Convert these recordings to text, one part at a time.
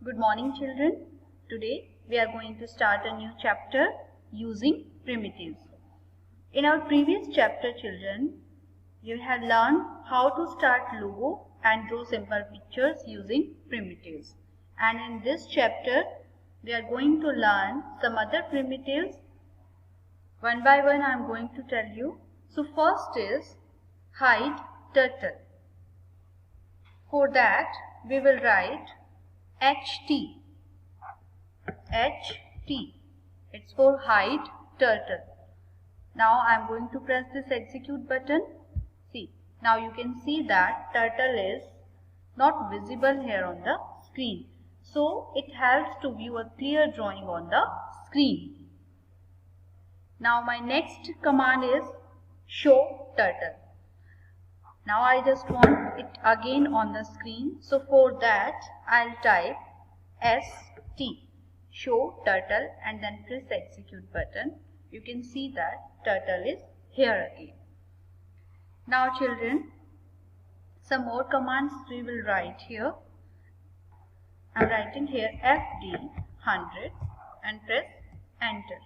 Good morning, children. Today we are going to start a new chapter using primitives. In our previous chapter, children, you have learned how to start logo and draw simple pictures using primitives. And in this chapter, we are going to learn some other primitives. One by one I am going to tell you. So first is hide turtle. For that we will write HT. HT. It's for hide turtle. Now I am going to press this execute button. See, now you can see that turtle is not visible here on the screen. So it helps to view a clear drawing on the screen. Now my next command is show turtle. Now I just want it again on the screen. So for that I'll type ST, show turtle, and then press execute button. You can see that turtle is here again. Now children, some more commands we will write here. I am writing here FD 100 and press enter.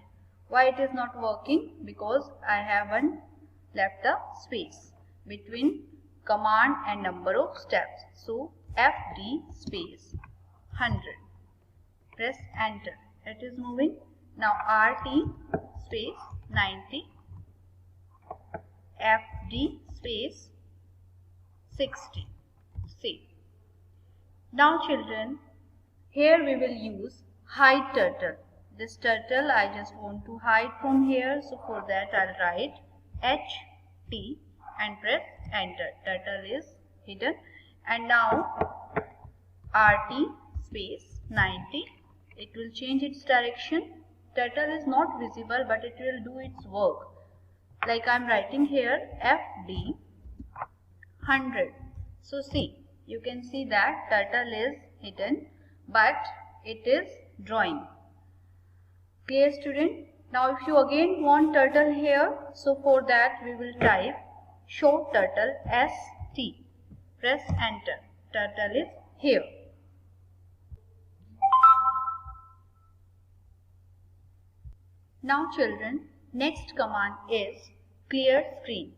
Why it is not working? Because I haven't left the space between command and number of steps. So FD space 100. Press enter. It is moving. Now RT space 90. FD space 60. See. Now children, here we will use hide turtle. This turtle I just want to hide from here. So for that I'll write HT and press enter. Turtle is hidden. And now RT space 90. It will change its direction. Turtle is not visible, but it will do its work. Like I am writing here FD 100. So see, you can see that turtle is hidden, but it is drawing. Clear, student? Now if you again want turtle here, so for that we will type show turtle ST. Press enter. Turtle is here. Now children, next command is clear screen.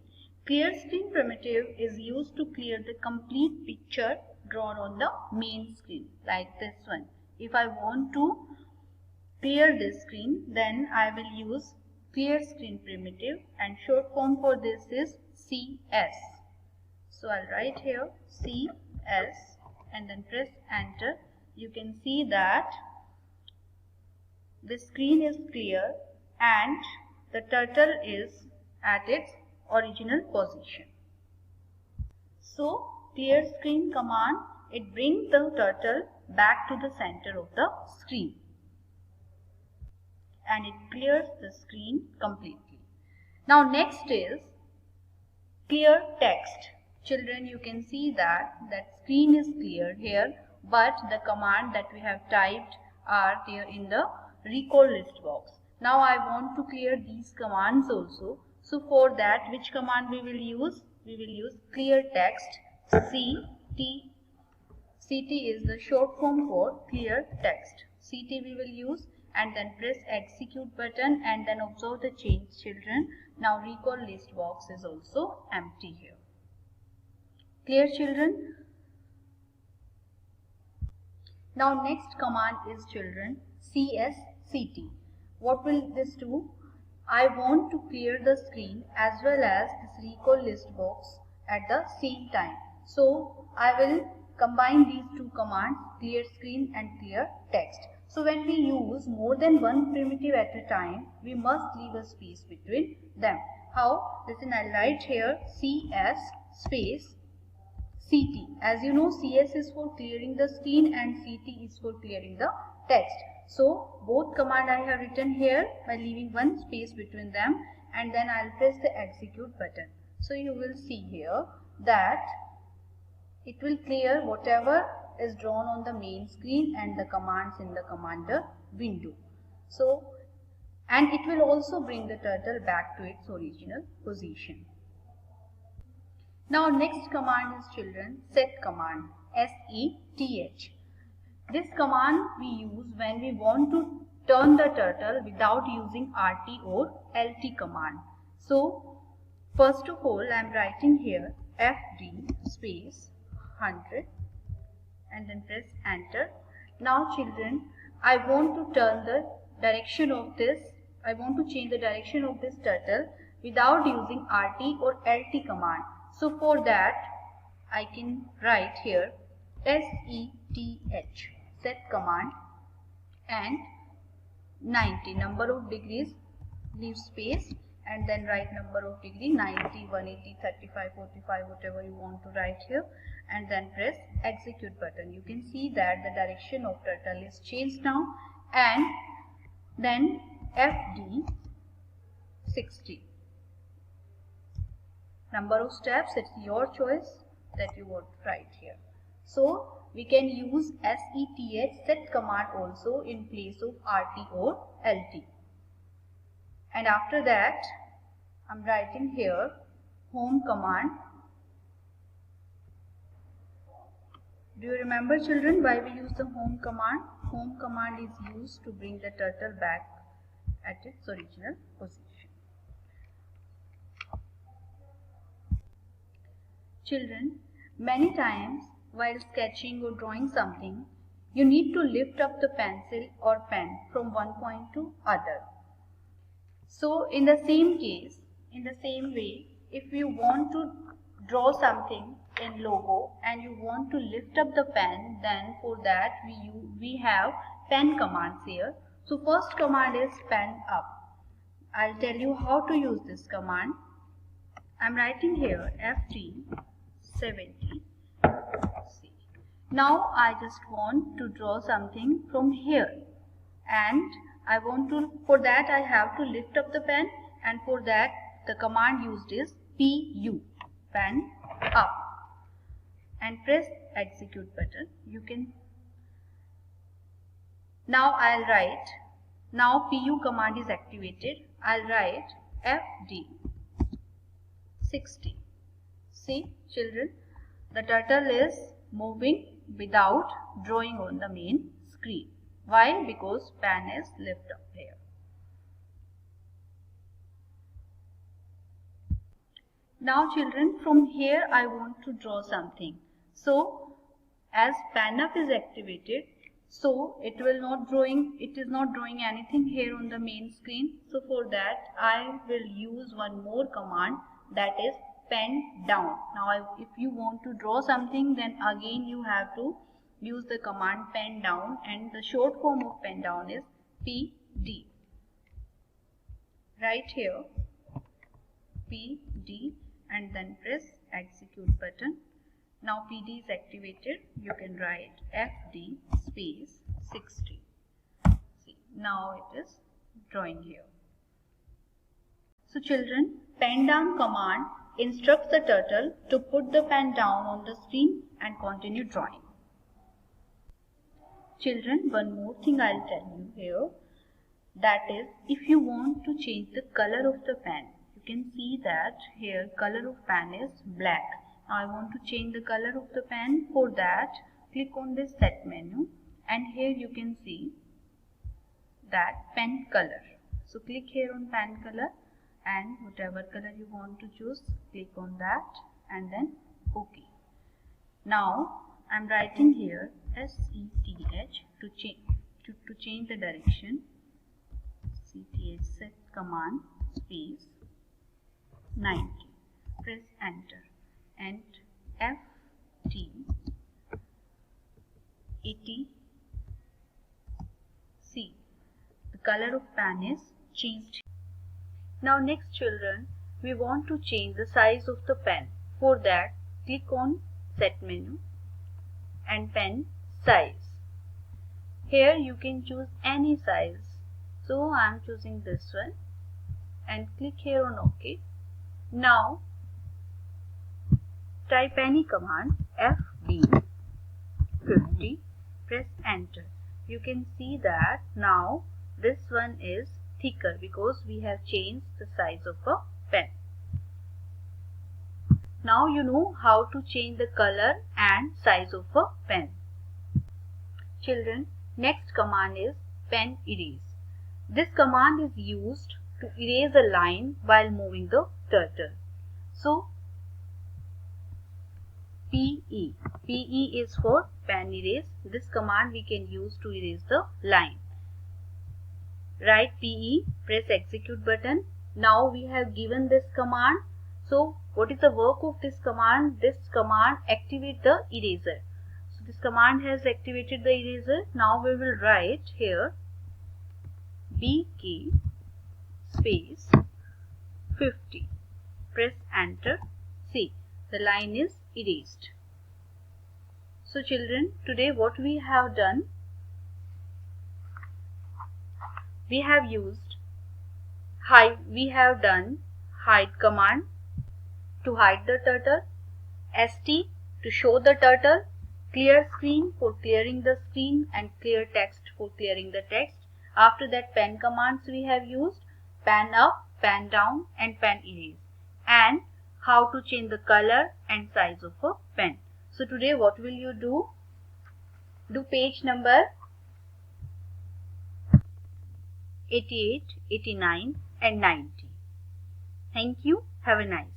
Clear screen primitive is used to clear the complete picture drawn on the main screen, like this one. If I want to clear this screen, then I will use clear screen primitive, and short form for this is CS. So I'll write here CS and then press enter. You can see that the screen is clear and the turtle is at its original position. So clear screen command, it brings the turtle back to the center of the screen and it clears the screen completely. Now next is clear text. Children, you can see that screen is clear here, but the command that we have typed are there in the recall list box. Now I want to clear these commands also. So for that, which command we will use? We will use clear text. CT. CT is the short form for clear text. CT we will use, and then press execute button and then observe the change, children. Now recall list box is also empty here. Clear, children? Now next command is, children, CSCT. What will this do? I want to clear the screen as well as this recall list box at the same time. So I will combine these two commands, clear screen and clear text. So when we use more than one primitive at a time, we must leave a space between them. How? Listen, I'll write here CS space CT. As you know, CS is for clearing the screen and CT is for clearing the text. So both command I have written here by leaving one space between them, and then I'll press the execute button. So you will see here that it will clear whatever is drawn on the main screen and the commands in the commander window. So, and it will also bring the turtle back to its original position. Now next command is, children, set command. SETH. This command we use when we want to turn the turtle without using RT or LT command. So first of all I am writing here FD space 100 and then press enter. Now children, I want to turn the direction of this, I want to change the direction of this turtle without using RT or LT command. So for that I can write here SETH, set command, and 90, number of degrees, leave space and then write number of degree 90, 180, 35, 45, whatever you want to write here, and then press execute button. You can see that the direction of turtle is changed now. And then FD 60, number of steps, it's your choice that you want to write here. So we can use SETH, set command, also in place of RT or LT. And after that I'm writing here home command. Do you remember children why we use the home command? Home command is used to bring the turtle back at its original position. Children, many times while sketching or drawing something, you need to lift up the pencil or pen from one point to other. So in the same case, in the same way, if you want to draw something in logo and you want to lift up the pen, then for that we have pen commands here. So first command is pen up. I'll tell you how to use this command. I'm writing here FD 70. Now I just want to draw something from here, and I want to, for that I have to lift up the pen, and for that the command used is PU, pen up, and press execute button. You can, now I'll write, now PU command is activated, I'll write FD 60. See children, the turtle is moving without drawing on the main screen. Why? Because pen is lifted up here. Now children, from here I want to draw something. So as pen up is activated, so it is not drawing anything here on the main screen. So for that I will use one more command, that is pen down. Now if you want to draw something, then again you have to use the command pen down, and the short form of pen down is PD. Right here PD and then press execute button. Now PD is activated. You can write FD space 60. See, now it is drawing here. So children, pen down command instructs the turtle to put the pen down on the screen and continue drawing. Children, one more thing I'll tell you here, that is, if you want to change the color of the pen, you can see that here color of pen is black. Now I want to change the color of the pen. For that, click on this set menu, and here you can see that pen color. So click here on pen color, and whatever color you want to choose, click on that and then OK. Now I'm writing here SETH to change the direction. CTH set command space 90. Press enter, and FT 80. See, the color of pen is changed. Now next children, we want to change the size of the pen. For that, click on set menu and pen size. Here you can choose any size. So I am choosing this one and click here on OK. Now type any command FD 50, press enter. You can see that now this one is thicker because we have changed the size of a pen. Now you know how to change the color and size of a pen. Children, next command is pen erase. This command is used to erase a line while moving the turtle. So, PE is for pen erase. This command we can use to erase the line. Write PE, press execute button. Now we have given this command. So what is the work of this command? This command activates the eraser. So this command has activated the eraser. Now we will write here BK space 50. Press enter. See, the line is erased. So children, today what we have done, we have done hide command to hide the turtle, ST to show the turtle, clear screen for clearing the screen, and clear text for clearing the text. After that, pen commands we have used, pan up, pan down, and pen erase, and how to change the color and size of a pen. So today what will you do? Do page number 88, 89 and 90. Thank you. Have a nice day.